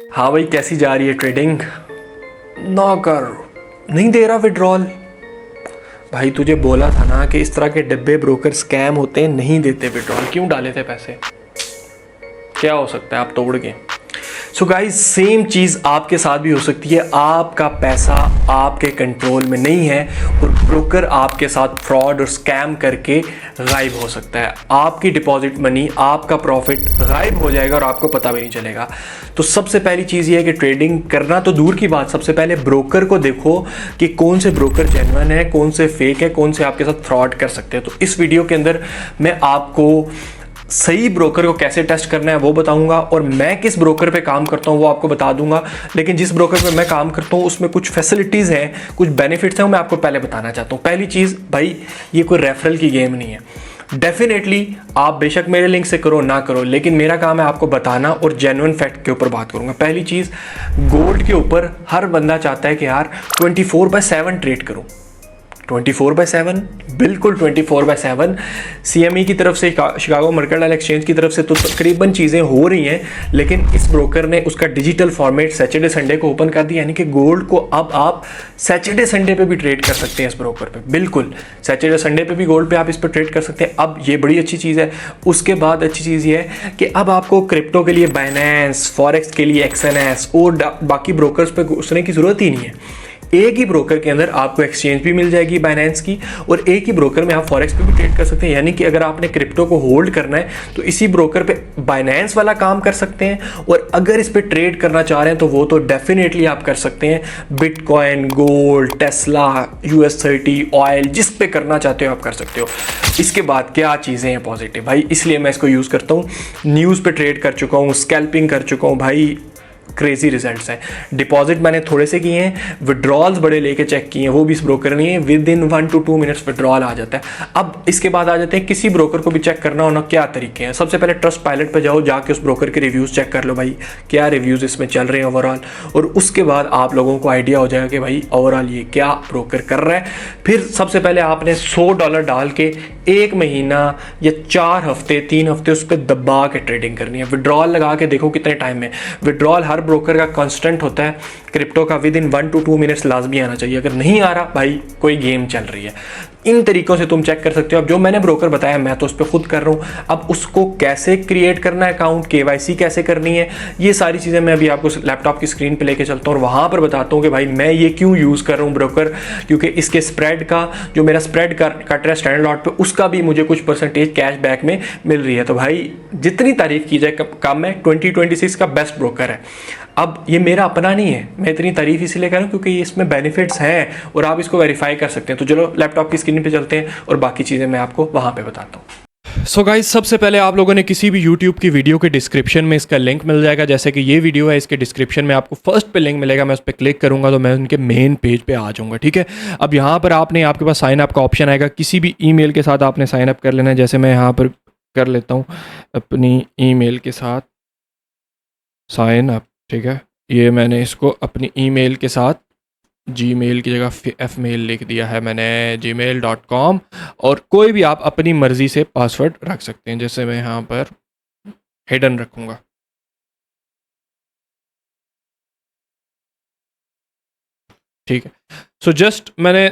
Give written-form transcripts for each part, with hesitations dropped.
हाँ भाई, कैसी जा रही है ट्रेडिंग? ना कर, नहीं दे रहा विड्रॉल। भाई तुझे बोला था ना कि इस तरह के डिब्बे ब्रोकर स्कैम होते हैं, नहीं देते विड्रॉल। क्यों डाले थे पैसे? क्या हो सकता है आप तोड़ के? सो गाइस, सेम चीज़ आपके साथ भी हो सकती है। आपका पैसा आपके कंट्रोल में नहीं है और ब्रोकर आपके साथ फ्रॉड और स्कैम करके गायब हो सकता है। आपकी डिपॉजिट मनी, आपका प्रॉफिट गायब हो जाएगा और आपको पता भी नहीं चलेगा। तो सबसे पहली चीज़ ये है कि ट्रेडिंग करना तो दूर की बात, सबसे पहले ब्रोकर को देखो कि कौन से ब्रोकर जेन्युइन है, कौन से फेक है, कौन से आपके साथ फ्रॉड कर सकते हैं। तो इस वीडियो के अंदर मैं आपको सही ब्रोकर को कैसे टेस्ट करना है वो बताऊंगा, और मैं किस ब्रोकर पे काम करता हूं वो आपको बता दूंगा। लेकिन जिस ब्रोकर पे मैं काम करता हूं उसमें कुछ फैसिलिटीज़ हैं, कुछ बेनिफिट्स हैं, वो मैं आपको पहले बताना चाहता हूं। पहली चीज़ भाई, ये कोई रेफरल की गेम नहीं है। डेफिनेटली आप बेशक मेरे लिंक से करो ना करो, लेकिन मेरा काम है आपको बताना और जेन्युइन फैक्ट के ऊपर बात करूंगा। पहली चीज़, गोल्ड के ऊपर हर बंदा चाहता है कि यार 24/7 ट्रेड करूं। 24/7, बिल्कुल 24/7। CME की तरफ से, शिकागो मर्केंटाइल एक्सचेंज की तरफ से तो तकरीबन चीज़ें हो रही हैं, लेकिन इस ब्रोकर ने उसका डिजिटल फॉर्मेट सैटरडे संडे को ओपन कर दिया, यानी कि गोल्ड को अब आप सैटरडे संडे पे भी ट्रेड कर सकते हैं इस ब्रोकर पे। बिल्कुल सैटरडे संडे पे भी गोल्ड पे आप इस पर ट्रेड कर सकते हैं। अब ये बड़ी अच्छी चीज़ है। उसके बाद अच्छी चीज़ ये है कि अब आपको क्रिप्टो के लिए बाइनेंस, फॉरेक्स के लिए XNS और बाकी ब्रोकर्स पे घुसने की ज़रूरत ही नहीं है। एक ही ब्रोकर के अंदर आपको एक्सचेंज भी मिल जाएगी बाइनेंस की, और एक ही ब्रोकर में आप फॉरेक्स पे भी ट्रेड कर सकते हैं। यानी कि अगर आपने क्रिप्टो को होल्ड करना है तो इसी ब्रोकर पे बाइनेंस वाला काम कर सकते हैं, और अगर इस पे ट्रेड करना चाह रहे हैं तो वो तो डेफिनेटली आप कर सकते हैं। Bitcoin, gold, Tesla, US30, oil, जिस पे करना चाहते हो आप कर सकते हो। इसके बाद क्या चीज़ें हैं पॉजिटिव भाई, इसलिए मैं इसको यूज़ करता हूँ। न्यूज़ पे ट्रेड कर चुका हूँ, स्कैल्पिंग कर चुका हूँ भाई, क्रेजी रिजल्ट्स हैं। डिपॉजिट मैंने थोड़े से किए हैं, विड्रॉल्स बड़े लेके चेक किए हैं, वो भी इस ब्रोकर नहीं है। Within 1 to 2 minutes withdrawal आ जाता है। अब इसके बाद आ जाते हैं, किसी ब्रोकर को भी चेक करना हो ना, क्या तरीके हैं। सबसे पहले ट्रस्ट पायलट पे जाओ, जाके उस ब्रोकर के रिव्यूज़ चेक कर लो भाई, क्या रिव्यूज़ इसमें चल रहे हैं ओवरऑल, और उसके बाद आप लोगों को आइडिया हो जाएगा कि भाई ओवरऑल ये क्या ब्रोकर कर रहा है। फिर सबसे पहले आपने $100 डाल के 1 महीना या 4 हफ्ते 3 हफ्ते उस पर दबा के ट्रेडिंग करनी है। विड्रॉल लगा के देखो कितने टाइम में। विड्रॉल हर ब्रोकर का कांस्टेंट होता है, क्रिप्टो का विद इन 1 to 2 मिनट्स लाजमी आना चाहिए। अगर नहीं आ रहा भाई, कोई गेम चल रही है। इन तरीकों से तुम चेक कर सकते हो। अब जो मैंने ब्रोकर बताया मैं तो उस पर खुद कर रहा हूँ। अब उसको कैसे क्रिएट करना है अकाउंट, KYC कैसे करनी है, ये सारी चीज़ें मैं अभी आपको लैपटॉप की स्क्रीन पे लेके चलता हूँ और वहाँ पर बताता हूँ कि भाई मैं ये क्यों यूज़ कर रहा हूँ ब्रोकर। क्योंकि इसके स्प्रेड का, जो मेरा स्प्रेड कट रहा है स्टैंडर्ड लॉट पे, उसका भी मुझे कुछ परसेंटेज कैश बैक में मिल रही है। तो भाई जितनी तारीफ की जाए कम है। 2026 का बेस्ट ब्रोकर है। अब ये मेरा अपना नहीं है, मैं इतनी तारीफ इसीलिए कर रहा हूँ क्योंकि इसमें बेनिफिट्स हैं और आप इसको वेरीफाई कर सकते हैं। तो चलो लैपटॉप की स्क्रीन पे चलते हैं और बाकी चीज़ें मैं आपको वहाँ पे बताता हूँ। सो गाइस, सबसे पहले आप लोगों ने किसी भी YouTube की वीडियो के डिस्क्रिप्शन में इसका लिंक मिल जाएगा। जैसे कि ये वीडियो है, इसके डिस्क्रिप्शन में आपको फर्स्ट पे लिंक मिलेगा। मैं उस पर क्लिक करूंगा तो मैं उनके मेन पेज पे आ जाऊंगा। ठीक है, अब यहाँ पर आपके पास साइन अप का ऑप्शन आएगा। किसी भी ईमेल के साथ आपने साइन अप कर लेना है। जैसे मैं यहाँ पर कर लेता हूँ अपनी ईमेल के साथ साइन अप। ठीक है, ये मैंने इसको अपनी ईमेल के साथ, जीमेल की जगह fmail लिख दिया है मैंने, gmail.com, और कोई भी आप अपनी मर्ज़ी से पासवर्ड रख सकते हैं। जैसे मैं यहाँ पर हिडन रखूँगा। ठीक है, सो जस्ट मैंने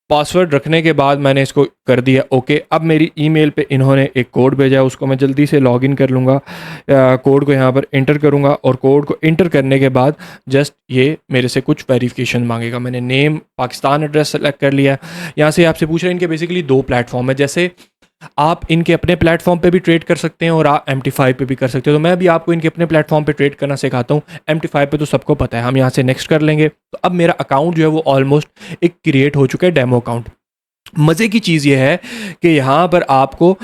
पासवर्ड रखने के बाद मैंने इसको कर दिया ओके। अब मेरी ईमेल पे इन्होंने एक कोड भेजा है, उसको मैं जल्दी से लॉगिन कर लूँगा। कोड को यहाँ पर इंटर करूँगा और कोड को इंटर करने के बाद जस्ट ये मेरे से कुछ वेरिफिकेशन मांगेगा। मैंने नेम, पाकिस्तान एड्रेस सेलेक्ट कर लिया। यहाँ से आपसे पूछ रहे हैं, इनके बेसिकली 2 प्लेटफॉर्म है। जैसे आप इनके अपने प्लेटफॉर्म पे भी ट्रेड कर सकते हैं और आप MT5 पे भी कर सकते हो। तो मैं भी आपको इनके अपने प्लेटफॉर्म पे ट्रेड करना सिखाता हूँ। MT5 पे तो सबको पता है। हम यहाँ से नेक्स्ट कर लेंगे। तो अब मेरा अकाउंट जो है वो ऑलमोस्ट एक क्रिएट हो चुका है, डेमो अकाउंट। मज़े की चीज़ ये है कि यहाँ पर आपको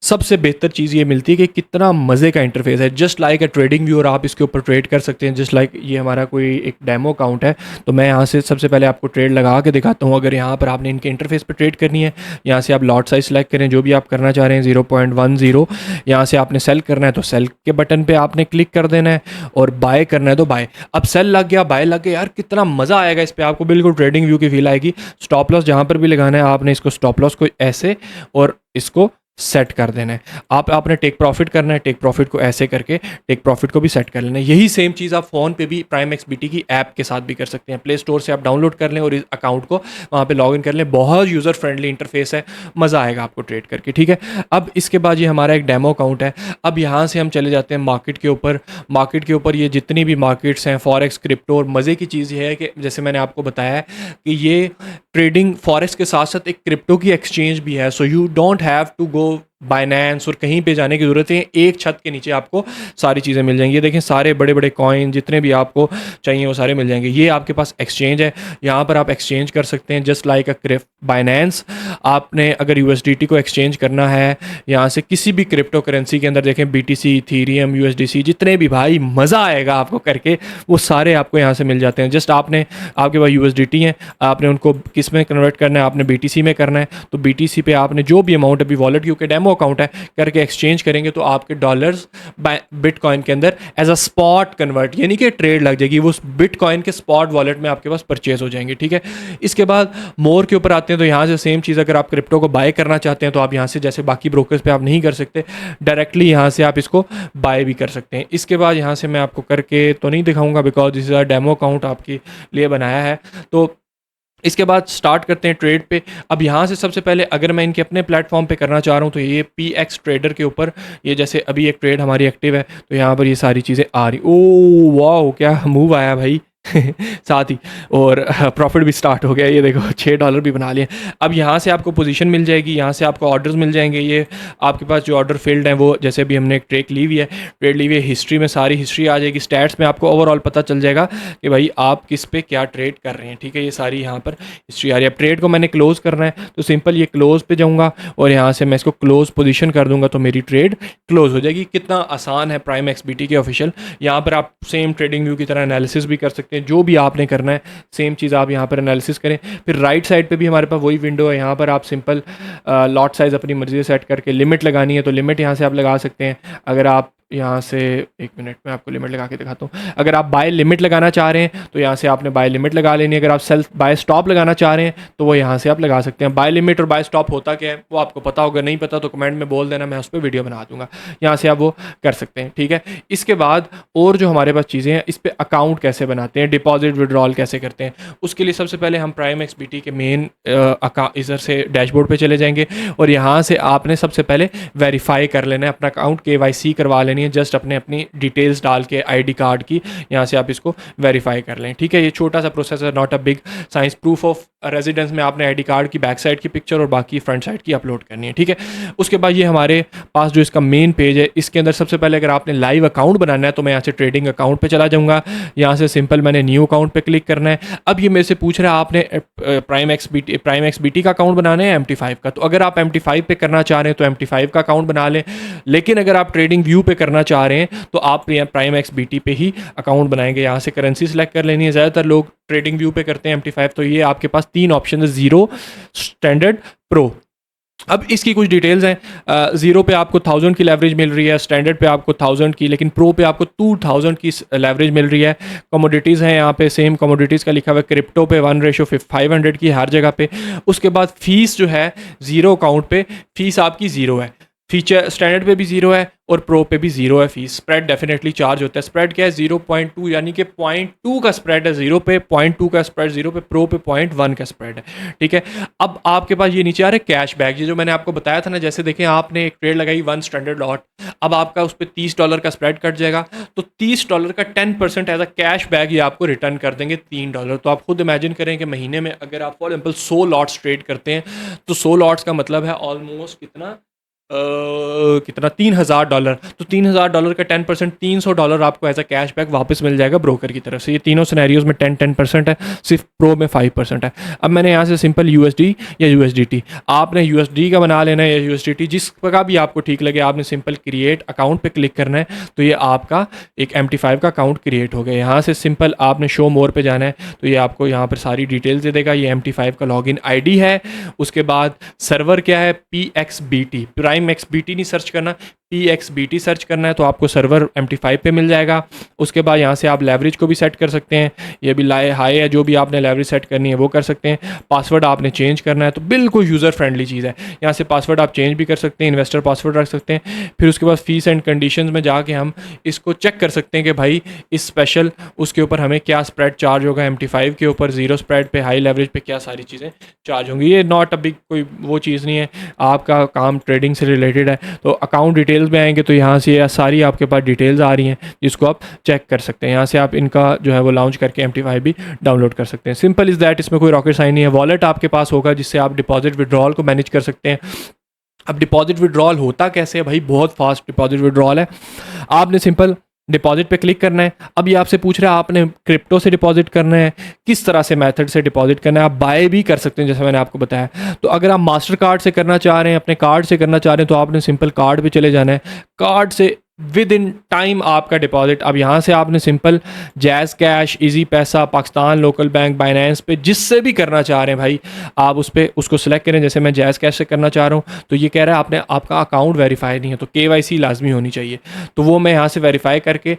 सबसे बेहतर चीज़ ये मिलती है कि कितना मज़े का इंटरफेस है। Just like a trading view, और आप इसके ऊपर ट्रेड कर सकते हैं। जस्ट लाइक ये हमारा कोई एक डेमो अकाउंट है। तो मैं यहाँ से सबसे पहले आपको ट्रेड लगा के दिखाता हूँ। अगर यहाँ पर आपने इनके इंटरफेस पर ट्रेड करनी है, यहाँ से आप लॉट साइज सेलेक्ट करें, जो भी आप करना चाह रहे हैं 0.10। यहाँ से आपने सेल करना है तो सेल के बटन पर आपने क्लिक कर देना है, और बाय करना है तो बाय। अब सेल लग गया, बाय लग गया, यार कितना मज़ा आएगा इस पर। आपको बिल्कुल ट्रेडिंग व्यू की फील आएगी। स्टॉप लॉस जहाँ पर भी लगाना है आपने इसको, स्टॉप लॉस को ऐसे और इसको सेट कर देना है। आपने टेक प्रॉफिट करना है, टेक प्रॉफिट को ऐसे करके टेक प्रॉफिट को भी सेट कर लेना है। यही सेम चीज़ आप फ़ोन पे भी प्राइम XBT की ऐप के साथ भी कर सकते हैं। प्ले स्टोर से आप डाउनलोड कर लें और इस अकाउंट को वहाँ पे लॉगिन कर लें। बहुत यूज़र फ्रेंडली इंटरफेस है, मज़ा आएगा आपको ट्रेड करके, ठीक है। अब इसके बाद ये हमारा एक डेमो अकाउंट है। अब यहाँ से हम चले जाते हैं मार्केट के ऊपर। मार्केट के ऊपर ये जितनी भी मार्केट्स हैं, फॉरेक्स, क्रिप्टो, और मज़े की चीज़ ये है कि जैसे मैंने आपको बताया है कि ये ट्रेडिंग फॉरेक्स के साथ साथ एक क्रिप्टो की एक्सचेंज भी है। So you don't have to go Binance और कहीं पे जाने की ज़रूरत है। एक छत के नीचे आपको सारी चीज़ें मिल जाएंगी। ये देखें, सारे बड़े बड़े कॉइन जितने भी आपको चाहिए वो सारे मिल जाएंगे। ये आपके पास एक्सचेंज है, यहाँ पर आप एक्सचेंज कर सकते हैं जस्ट लाइक अ बाइनेंस। आपने अगर USDT को एक्सचेंज करना है यहाँ से किसी भी क्रिप्टो करेंसी के अंदर, देखें BTC, इथीरियम, USDC, जितने भी, भाई मज़ा आएगा आपको करके, वो सारे आपको यहाँ से मिल जाते हैं। जस्ट आपके पास USDT हैं, आपने उनको किस में कन्वर्ट करना है, आपने BTC में करना है, तो BTC पे आपने जो भी अमाउंट अभी वॉलेट, क्योंकि डेमो अकाउंट है, करके एक्सचेंज करेंगे तो आपके डॉलर्स बिटकॉइन के अंदर एज अ स्पॉट कन्वर्ट, यानी कि ट्रेड लग जाएगी, वो बिटकॉइन के स्पॉट वॉलेट में आपके पास परचेज हो जाएंगे, ठीक है। इसके बाद मोर के ऊपर आते हैं, तो यहाँ से सेम चीज़, अगर आप क्रिप्टो को बाय करना चाहते हैं तो आप यहाँ से, जैसे बाकी ब्रोकर्स पे आप नहीं कर सकते, डायरेक्टली यहाँ से आप इसको बाय भी कर सकते हैं। इसके बाद यहाँ से मैं आपको करके तो नहीं दिखाऊंगा because this is a demo account आपके लिए बनाया है। तो इसके बाद स्टार्ट करते हैं ट्रेड पे। अब यहाँ से सबसे पहले अगर मैं इनके अपने प्लेटफॉर्म पे करना चाह रहा हूँ तो ये PX ट्रेडर के ऊपर, ये जैसे अभी एक ट्रेड हमारी एक्टिव है तो यहाँ पर ये सारी चीज़ें आ रही। ओ वाह, क्या मूव आया भाई साथ ही, और प्रॉफिट भी स्टार्ट हो गया। ये देखो $6 भी बना लिए। अब यहाँ से आपको पोजीशन मिल जाएगी, यहाँ से आपको ऑर्डर्स मिल जाएंगे। ये आपके पास जो ऑर्डर फील्ड हैं वो, जैसे अभी हमने एक ट्रेड ली हुई है, हिस्ट्री में सारी हिस्ट्री आ जाएगी। स्टैट्स में आपको ओवरऑल पता चल जाएगा कि भाई आप किस पे क्या ट्रेड कर रहे हैं, ठीक है। ये सारी यहाँ पर हिस्ट्री आ रही है। अब ट्रेड को मैंने क्लोज़ करना है तो सिंपल ये क्लोज़ पे जाऊँगा और यहाँ से मैं इसको क्लोज़ पोजीशन कर दूँगा तो मेरी ट्रेड क्लोज़ हो जाएगी। कितना आसान है प्राइम XBT के ऑफिशियल। यहाँ पर आप सेम ट्रेडिंग व्यू की तरह एनालिसिस भी कर सकते हैं, जो भी आपने करना है सेम चीज़ आप यहाँ पर एनालिसिस करें। फिर राइट साइड पे भी हमारे पास वही विंडो है, यहाँ पर आप सिंपल लॉट साइज़ अपनी मर्जी से सेट करके लिमिट लगानी है तो लिमिट यहाँ से आप लगा सकते हैं। अगर आप यहाँ से, एक मिनट में आपको लिमिट लगा के दिखाता हूँ। अगर आप बाय लिमिट लगाना चाह रहे हैं तो यहाँ से आपने बाय लिमिट लगा लेनी है। अगर आप सेल्फ बाय स्टॉप लगाना चाह रहे हैं तो वो यहाँ से आप लगा सकते हैं। बाय लिमिट और बाय स्टॉप होता क्या है वो आपको पता होगा, नहीं पता तो कमेंट में बोल देना, मैं उस पर वीडियो बना दूंगा। यहाँ से आप वो कर सकते हैं, ठीक है। इसके बाद और जो हमारे पास चीज़ें हैं, इस पर अकाउंट कैसे बनाते हैं, डिपॉजिट विड्रॉल कैसे करते हैं, उसके लिए सबसे पहले हम प्राइम XBT के मेन इधर से डैशबोर्ड पे चले जाएंगे और यहाँ से आपने सबसे पहले वेरीफाई कर लेना है अपना अकाउंट, KYC करवा लेनी है। जस्ट अपनी डिटेल्स डाल के ID कार्ड की यहाँ से आप इसको वेरीफाई कर लें, ठीक है। ये छोटा सा प्रोसेस है, not a big science. Proof of residence में आपने ID कार्ड की बैक साइड की पिक्चर और बाकी फ्रंट साइड की अपलोड करनी है, ठीक है। उसके बाद ये हमारे पास जो इसका मेन पेज है, इसके अंदर सबसे पहले अगर आपने लाइव अकाउंट बनाना है तो मैं यहाँ से ट्रेडिंग अकाउंट पे चला जाऊँगा। यहाँ से सिंपल मैंने न्यू अकाउंट पे क्लिक करना है। अब ये मेरे से पूछ रहा है आपने प्राइम XBT का अकाउंट बनाना है MT5 का, तो अगर आप MT5 पे करना चाह रहे हैं तो MT5 का अकाउंट बना लें। लेकिन अगर आप ट्रेडिंग व्यू पे करना चाह रहे हैं तो आप प्राइम XBT पे ही अकाउंट बनाएंगे। यहाँ से करेंसी सेलेक्ट कर लेनी है। ज़्यादातर लोग ट्रेडिंग व्यू पे करते हैं MT5, तो ये आपके पास 3 ऑप्शन है, ज़ीरो, स्टैंडर्ड, प्रो। अब इसकी कुछ डिटेल्स हैं। ज़ीरो पे आपको 1000 की लेवरेज मिल रही है, स्टैंडर्ड पे आपको 1000 की, लेकिन प्रो पे आपको 2000 की लेवरेज मिल रही है। कमोडिटीज़ हैं यहाँ पे, सेम कमोडिटीज़ का लिखा हुआ है। क्रिप्टो पे 1:500 की हर जगह पे। उसके बाद फीस जो है ज़ीरो अकाउंट पे फीस आपकी ज़ीरो है। फीचर स्टैंडर्ड पे भी ज़ीरो है और प्रो पे भी ज़ीरो है फीस। स्प्रेड डेफिनेटली चार्ज होता है। स्प्रेड क्या है, 0.2, यानी कि 0.2 का स्प्रेड है ज़ीरो पे, 0.2 का स्प्रेड ज़ीरो पे, प्रो पे 0.1 का स्प्रेड है, ठीक है। अब आपके पास ये नीचे आ रहा है कैशबैक, ये जो मैंने आपको बताया था ना, जैसे देखें आपने एक ट्रेड लगाई 1 स्टैंडर्ड लॉट, अब आपका उस पर $30 का स्प्रेड कट जाएगा तो $30 का 10% एज अ कैश बैक ये आपको रिटर्न कर देंगे $3। तो आप खुद इमेजिन करें कि महीने में अगर आप फॉर एग्जाम्पल 100 लॉट्स ट्रेड करते हैं तो 100 लॉट्स का मतलब है ऑलमोस्ट कितना $3000। तो $3000 का 10% $300 आपको एज अ कैश बैक वापस मिल जाएगा ब्रोकर की तरफ से। ये तीनों सिनेरियोज में 10% है, सिर्फ प्रो में 5% है। अब मैंने यहाँ से सिंपल USD या USDT, आपने USD का बना लेना है या USDT, जिस का भी आपको ठीक लगे। आपने सिंपल क्रिएट अकाउंट पे क्लिक करना है तो ये आपका एक MT5 का अकाउंट क्रिएट हो गया। यहाँ से सिंपल आपने शो मोर पे जाना है तो ये आपको यहाँ पर सारी डिटेल्स दे देगा। ये MT5 का लॉगिन ID है। उसके बाद सर्वर क्या है, PXBT, प्राइम XBT नहीं सर्च करना, PXBT सर्च करना है तो आपको सर्वर MT5 पे मिल जाएगा। उसके बाद यहाँ से आप लेवरेज को भी सेट कर सकते हैं, ये भी हाई है, जो भी आपने लेवरेज सेट करनी है वो कर सकते हैं। पासवर्ड आपने चेंज करना है तो बिल्कुल यूज़र फ्रेंडली चीज़ है, यहाँ से पासवर्ड आप चेंज भी कर सकते हैं, इन्वेस्टर पासवर्ड रख सकते हैं। फिर उसके बाद फीस एंड कंडीशंस में जाके हम इसको चेक कर सकते हैं कि भाई इस स्पेशल उसके ऊपर हमें क्या स्प्रेड चार्ज होगा, MT5 के ऊपर 0 स्प्रेड पे, हाई लेवरेज पे क्या सारी चीज़ें चार्ज होंगी। ये नॉट अ बिग कोई वो चीज़ नहीं है, आपका काम ट्रेडिंग से रिलेटेड है। तो अकाउंट डिटेल्स में आएंगे तो यहाँ से ये सारी आपके पास डिटेल्स आ रही हैं जिसको आप चेक कर सकते हैं। यहाँ से आप इनका जो है वो लॉन्च करके MT5 भी डाउनलोड कर सकते हैं। सिंपल इज़ दैट, इसमें कोई रॉकेट साइन नहीं है। वॉलेट आपके पास होगा जिससे आप डिपॉजिट विड्रॉल को मैनेज कर सकते हैं। अब डिपॉजिट विड्रॉल होता कैसे है भाई, बहुत फास्ट डिपॉजिट विड्रॉल है। आपने सिंपल डिपॉजिट पे क्लिक करना है। अब ये आपसे पूछ रहा है आपने क्रिप्टो से डिपॉजिट करना है, किस तरह से मेथड से डिपॉजिट करना है। आप बाय भी कर सकते हैं जैसे मैंने आपको बताया। तो अगर आप मास्टर कार्ड से करना चाह रहे हैं, अपने कार्ड से करना चाह रहे हैं, तो आपने सिंपल कार्ड पे चले जाना है। कार्ड से विद इन टाइम आपका डिपॉजिट, अब यहाँ से आपने सिंपल जैज़ कैश, इजी पैसा, पाकिस्तान लोकल बैंक, बाइनेंस पे जिससे भी करना चाह रहे हैं भाई आप उस पर उसको सिलेक्ट करें। जैसे मैं जैज़ कैश से करना चाह रहा हूँ तो ये कह रहा है आपने आपका अकाउंट वेरीफाई नहीं है, तो KYC लाजमी होनी चाहिए। तो वो मैं यहाँ से वेरीफाई करके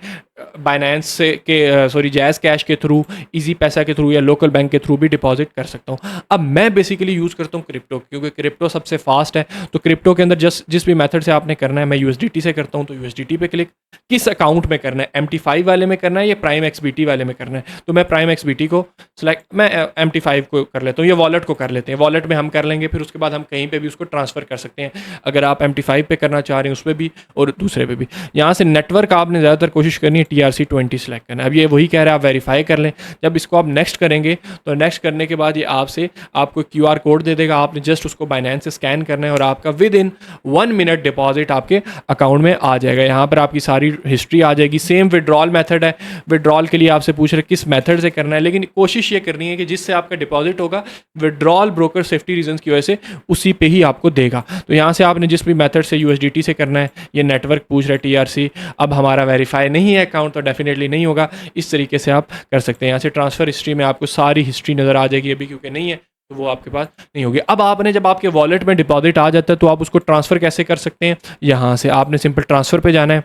बाइनेंस से के जैज़ कैश के थ्रू, इजी पैसा के थ्रू या लोकल बैंक के थ्रू भी डिपॉजिट कर सकता हूँ। अब मैं बेसिकली यूज़ करता हूँ क्रिप्टो, क्योंकि क्रिप्टो सबसे फास्ट है। तो क्रिप्टो के अंदर जिस भी मेथड से आपने करना है, मैं USDT से करता हूँ तो USDT पे क्लिक, किस अकाउंट में करना है, MT5 वाले में करना है या प्राइम XBT वाले में करना है, तो मैं प्राइम XBT को सिलेक्ट, मैं MT5 को कर लेता हूँ या वॉलेट को कर लेते हैं। वॉलेट में हम कर लेंगे, फिर उसके बाद हम कहीं पे भी उसको ट्रांसफ़र कर सकते हैं, अगर आप MT5 पे करना चाह रहे हैं उस पर भी और दूसरे पे भी। यहाँ से नेटवर्क आपने ज़्यादातर कोशिश करनी है TRC20 सेलेक्ट करना है। अब ये वही कह रहा है आप वेरीफाई कर लें। जब इसको आप नेक्स्ट करेंगे तो नेक्स्ट करने के बाद ये आपको QR कोड दे देगा, आपने जस्ट उसको बाइनेंस से स्कैन करना है और आपका विद इन 1 मिनट डिपॉजिट आपके अकाउंट में आ जाएगा। यहाँ पर आपकी सारी हिस्ट्री आ जाएगी। सेम विड्रॉल मेथड है, विड्रॉल के लिए आपसे पूछ रहे किस मेथड से करना है, लेकिन कोशिश ये करनी है कि जिससे आपका डिपॉजिट होगा विड्रॉल ब्रोकर सेफ्टी रीजंस की वजह से उसी पे ही आपको देगा। तो यहाँ से आपने जिस भी मेथड से USDT से करना है, ये नेटवर्क पूछ रहा है TRC, अब हमारा वेरीफाई नहीं है अकाउंट तो डेफिनेटली नहीं होगा। इस तरीके से आप कर सकते हैं। यहाँ से ट्रांसफ़र हिस्ट्री में आपको सारी हिस्ट्री नज़र आ जाएगी, अभी क्योंकि नहीं है तो वो आपके पास नहीं होगी। अब आपने जब आपके वॉलेट में डिपॉजिट आ जाता है तो आप उसको ट्रांसफ़र कैसे कर सकते हैं, यहाँ से आपने सिंपल ट्रांसफ़र पे जाना है।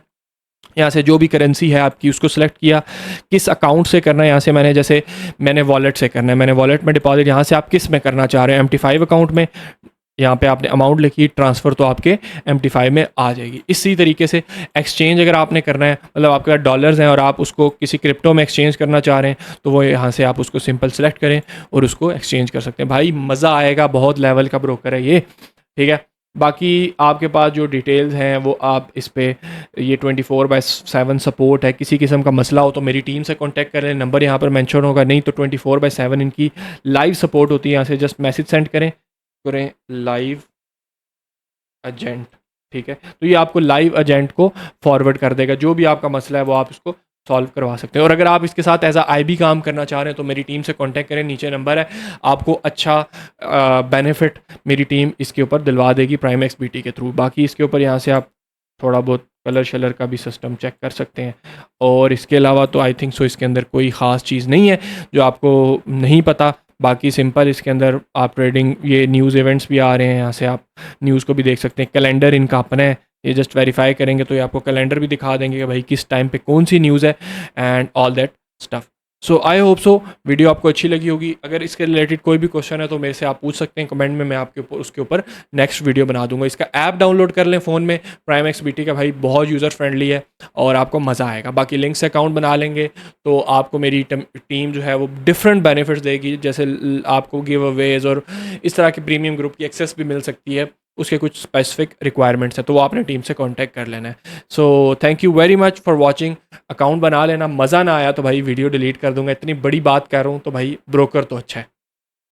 यहाँ से जो भी करेंसी है आपकी उसको सेलेक्ट किया, किस अकाउंट से करना है। यहाँ से मैंने वॉलेट से करना है, मैंने वॉलेट में डिपॉजिट, यहाँ से आप किस में करना चाह रहे हैं, MT5 अकाउंट में। यहाँ पे आपने अमाउंट लिखी, ट्रांसफ़र तो आपके MT5 में आ जाएगी। इसी तरीके से एक्सचेंज अगर आपने करना है, मतलब आपके पास डॉलर्स हैं और आप उसको किसी क्रिप्टो में एक्सचेंज करना चाह रहे हैं, तो वो यहाँ से आप उसको सिंपल सेलेक्ट करें और उसको एक्सचेंज कर सकते हैं। भाई मज़ा आएगा, बहुत लेवल का ब्रोकर है ये, ठीक है। बाकी आपके पास जो डिटेल्स हैं वो आप इस पर, ये 24/7 सपोर्ट है। किसी किस्म का मसला हो तो मेरी टीम से कांटेक्ट करें, नंबर यहाँ पर मेंशन होगा, नहीं तो 24/7 इनकी लाइव सपोर्ट होती है। यहाँ से जस्ट मैसेज सेंड करें लाइव एजेंट, ठीक है। तो ये आपको लाइव एजेंट को फॉरवर्ड कर देगा, जो भी आपका मसला है वो आप इसको सॉल्व करवा सकते हैं। और अगर आप इसके साथ एज IB काम करना चाह रहे हैं तो मेरी टीम से कांटेक्ट करें, नीचे नंबर है, आपको अच्छा बेनिफिट मेरी टीम इसके ऊपर दिलवा देगी प्राइम XBT के थ्रू। बाकी इसके ऊपर यहाँ से आप थोड़ा बहुत कलर शलर का भी सिस्टम चेक कर सकते हैं। और इसके अलावा तो आई थिंक सो इसके अंदर कोई ख़ास चीज़ नहीं है जो आपको नहीं पता। बाकी सिंपल इसके अंदर आप ट्रेडिंग, ये न्यूज़ इवेंट्स भी आ रहे हैं, यहाँ से आप न्यूज़ को भी देख सकते हैं। कैलेंडर इनका अपना है, ये जस्ट वेरीफाई करेंगे तो ये आपको कैलेंडर भी दिखा देंगे कि भाई किस टाइम पे कौन सी न्यूज़ है and all that stuff. So I hope so video आपको अच्छी लगी होगी। अगर इसके रिलेटेड कोई भी क्वेश्चन है तो मेरे से आप पूछ सकते हैं कमेंट में, मैं आपके ऊपर उसके ऊपर नेक्स्ट वीडियो बना दूंगा। इसका ऐप डाउनलोड कर लें फ़ोन में, प्राइम XBT का, भाई बहुत यूज़र फ्रेंडली है और आपको मज़ा आएगा। बाकी लिंक से अकाउंट बना लेंगे तो आपको मेरी टीम जो है वो डिफरेंट बेनिफिट्स देगी, जैसे आपको गिव अवेज और इस तरह के प्रीमियम ग्रुप की एक्सेस भी मिल सकती है। उसके कुछ स्पेसिफिक रिक्वायरमेंट्स हैं तो वो आपने टीम से कांटेक्ट कर लेना है। So thank you very much for watching. Account बना लेना, मज़ा ना आया तो भाई वीडियो डिलीट कर दूंगा, इतनी बड़ी बात कह रहा हूँ तो भाई ब्रोकर तो अच्छा है।